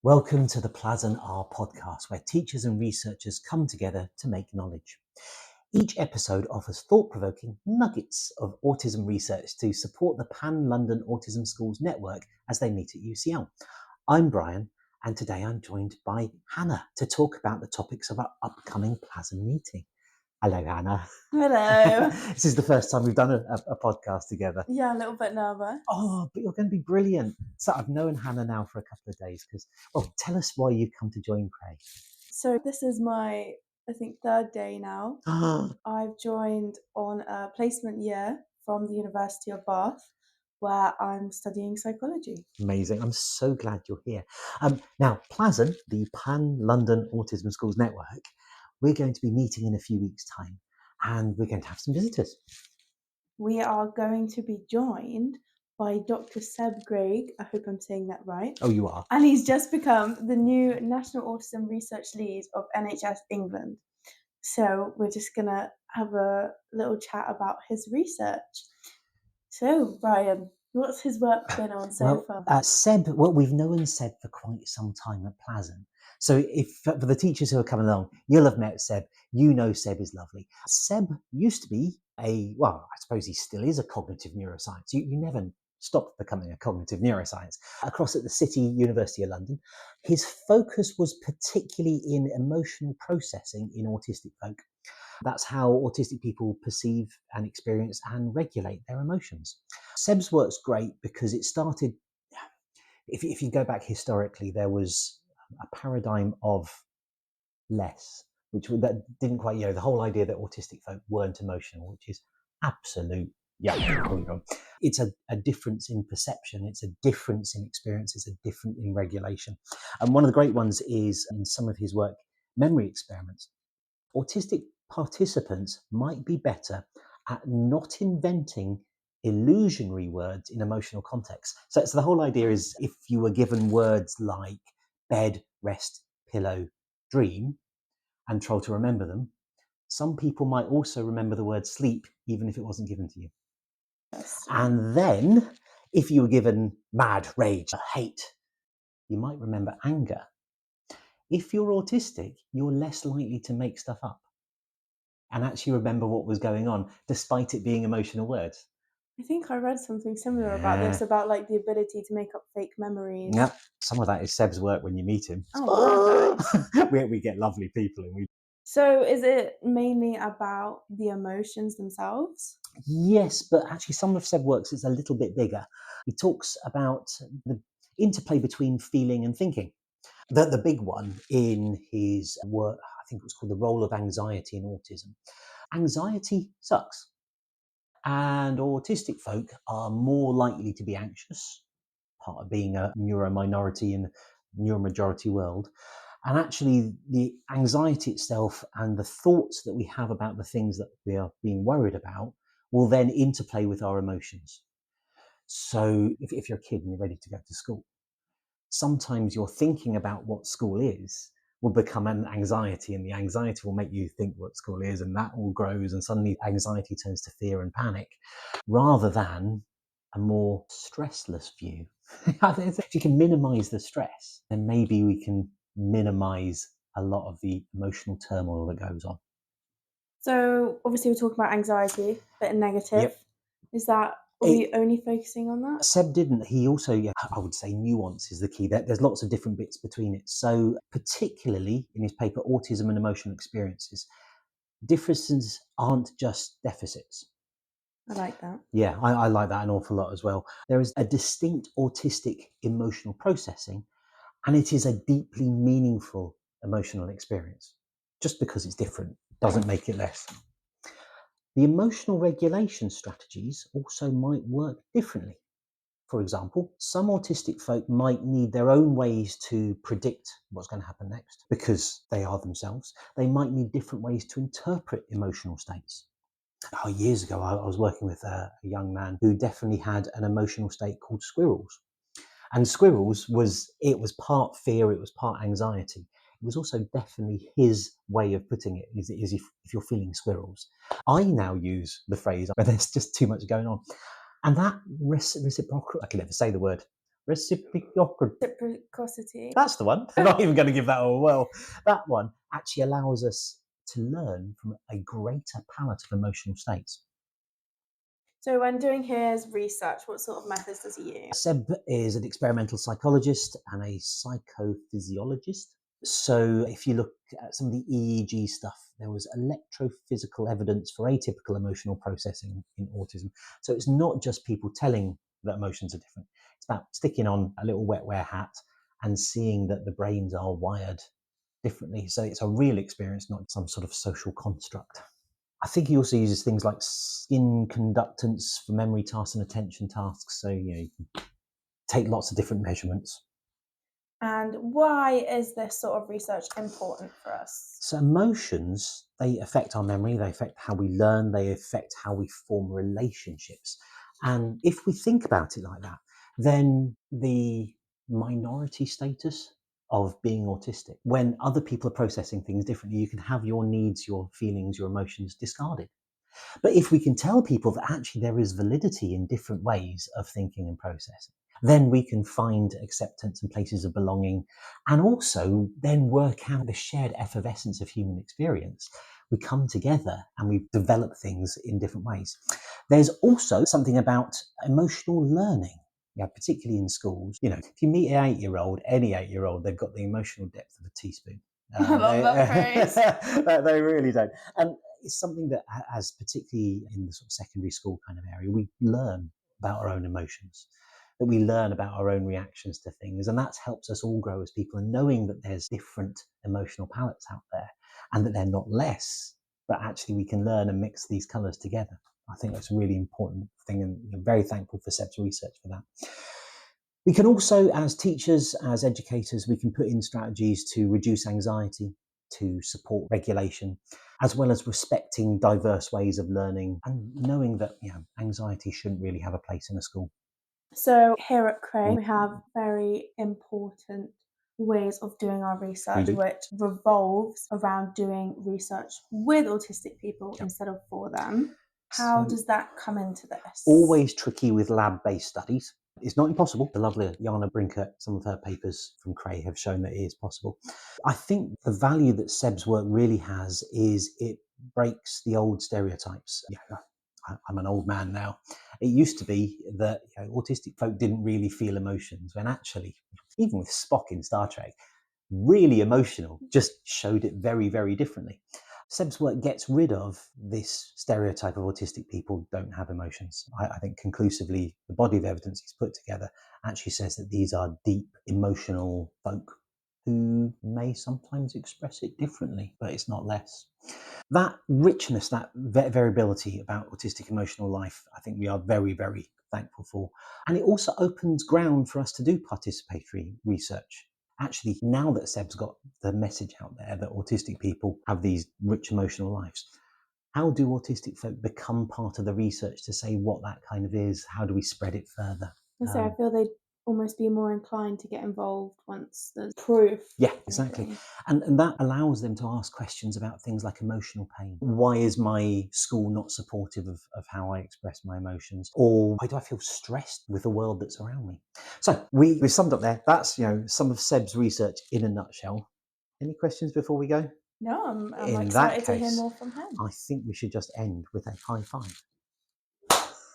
Welcome to the PLASN-r podcast, where teachers and researchers come together to make knowledge. Each episode offers thought-provoking nuggets of autism research to support the Pan-London Autism Schools network as they meet at UCL. I'm Brian, and today I'm joined by Hannah to talk about the topics of our upcoming PLASN meeting. Hello, Hannah. Hello. This is the first time we've done a podcast together. Yeah, a little bit nervous. Oh, but you're going to be brilliant. So I've known Hannah now for a couple of days because, tell us why you've come to join CRAE. So this is my, I think, third day now. I've joined on a placement year from the University of Bath, where I'm studying psychology. Amazing. I'm so glad you're here. Now, PLASN, the Pan-London Autism Schools network, we're going to be meeting in a few weeks' time, and we're going to have some visitors. We are going to be joined by Dr. Seb Gaigg. I hope I'm saying that right. Oh, you are? And he's just become the new National Autism Research Lead of NHS England. So we're just going to have a little chat about his research. So, Brian, what's his work been on so far? Seb, we've known Seb for quite some time at PLASN. So if for the teachers who are coming along, you'll have met Seb. You know Seb is lovely. Seb used to be I suppose he still is a cognitive neuroscience. You never stopped becoming a cognitive neuroscience. Across at the City University of London, his focus was particularly in emotional processing in autistic folk. That's how autistic people perceive and experience and regulate their emotions. Seb's work's great because it started, if you go back historically, there was a paradigm of less, that didn't quite, the whole idea that autistic folk weren't emotional, which is absolute. It's a difference in perception, it's a difference in experience, it's a difference in regulation. And one of the great ones is in some of his work, memory experiments. Autistic participants might be better at not inventing illusionary words in emotional context. So the whole idea is if you were given words like bed, rest, pillow, dream, and told to remember them, some people might also remember the word sleep, even if it wasn't given to you. And then if you were given mad, rage, hate, you might remember anger. If you're autistic, you're less likely to make stuff up and actually remember what was going on, despite it being emotional words. I think I read something similar about this, about like the ability to make up fake memories. Yeah, some of that is Seb's work when you meet him. Oh, we get lovely people. So is it mainly about the emotions themselves? Yes, but actually some of Seb's works is a little bit bigger. He talks about the interplay between feeling and thinking. The big one in his work, I think it was called The Role of Anxiety in Autism. Anxiety sucks. And autistic folk are more likely to be anxious, part of being a neurominority in a neuromajority world. And actually, the anxiety itself and the thoughts that we have about the things that we are being worried about will then interplay with our emotions. So if you're a kid and you're ready to go to school, sometimes your thinking about what school is will become an anxiety, and the anxiety will make you think what school is, and that all grows, and suddenly anxiety turns to fear and panic, rather than a more stressless view. If you can minimize the stress, then maybe we can minimize a lot of the emotional turmoil that goes on. So obviously we're talking about anxiety, a bit negative. Yep. Is that, are we only focusing on that? Seb didn't. He also, I would say nuance is the key. There's lots of different bits between it. So particularly in his paper, Autism and Emotional Experiences, differences aren't just deficits. I like that. Yeah, I like that an awful lot as well. There is a distinct autistic emotional processing, and it is a deeply meaningful emotional experience. Just because it's different doesn't make it less. The emotional regulation strategies also might work differently. For example, some autistic folk might need their own ways to predict what's going to happen next because they are themselves. They might need different ways to interpret emotional states. Years ago, I was working with a young man who definitely had an emotional state called squirrels. And squirrels was part fear, it was part anxiety. It was also definitely his way of putting it, is if you're feeling squirrels. I now use the phrase when there's just too much going on. And that reciprocal, I can never say the word, Reciprocity. Reciprocity. That's the one. I'm not even going to give that all. Well, that one actually allows us to learn from a greater palette of emotional states. So when doing his research, what sort of methods does he use? Seb is an experimental psychologist and a psychophysiologist. So if you look at some of the EEG stuff, there was electrophysical evidence for atypical emotional processing in autism. So it's not just people telling that emotions are different. It's about sticking on a little wetware hat and seeing that the brains are wired differently. So it's a real experience, not some sort of social construct. I think he also uses things like skin conductance for memory tasks and attention tasks. So, you can take lots of different measurements. And why is this sort of research important for us? So emotions, they affect our memory, they affect how we learn, they affect how we form relationships. And if we think about it like that, then the minority status of being autistic, when other people are processing things differently, you can have your needs, your feelings, your emotions discarded. But if we can tell people that actually there is validity in different ways of thinking and processing, then we can find acceptance and places of belonging, and also then work out the shared effervescence of human experience. We come together and we develop things in different ways. There's also something about emotional learning. Yeah, particularly in schools. If you meet an 8-year-old, any 8-year-old, they've got the emotional depth of a teaspoon. I love that phrase. They really don't. And it's something that, as particularly in the sort of secondary school kind of area, we learn about our own emotions, that we learn about our own reactions to things. And that helps us all grow as people. And knowing that there's different emotional palettes out there and that they're not less, but actually we can learn and mix these colours together. I think that's a really important thing. And I'm very thankful for Seb's research for that. We can also, as teachers, as educators, we can put in strategies to reduce anxiety, to support regulation, as well as respecting diverse ways of learning and knowing that anxiety shouldn't really have a place in a school. So here at CRAE, we have very important ways of doing our research, do. which revolves around doing research with autistic people instead of for them. How So- does that come into this? Always tricky with lab-based studies. It's not impossible. The lovely Jana Brinkert, some of her papers from CRAE have shown that it is possible. I think the value that Seb's work really has is it breaks the old stereotypes. I'm an old man now. It used to be that autistic folk didn't really feel emotions, when actually, even with Spock in Star Trek, really emotional, just showed it very, very differently. Seb's work gets rid of this stereotype of autistic people don't have emotions. I think conclusively the body of evidence he's put together actually says that these are deep, emotional folk who may sometimes express it differently, but it's not less. That richness, that variability about autistic emotional life, I think we are very, very thankful for. And it also opens ground for us to do participatory research. Actually, now that Seb's got the message out there that autistic people have these rich emotional lives, how do autistic folk become part of the research to say what that kind of is? How do we spread it further? So I feel they'd almost be more inclined to get involved once there's proof. Yeah, exactly. And that allows them to ask questions about things like emotional pain. Why is my school not supportive of how I express my emotions? Or why do I feel stressed with the world that's around me? So we've summed up there. That's some of Seb's research in a nutshell. Any questions before we go? No, I'm In excited that to hear case, more from him. I think we should just end with a high five.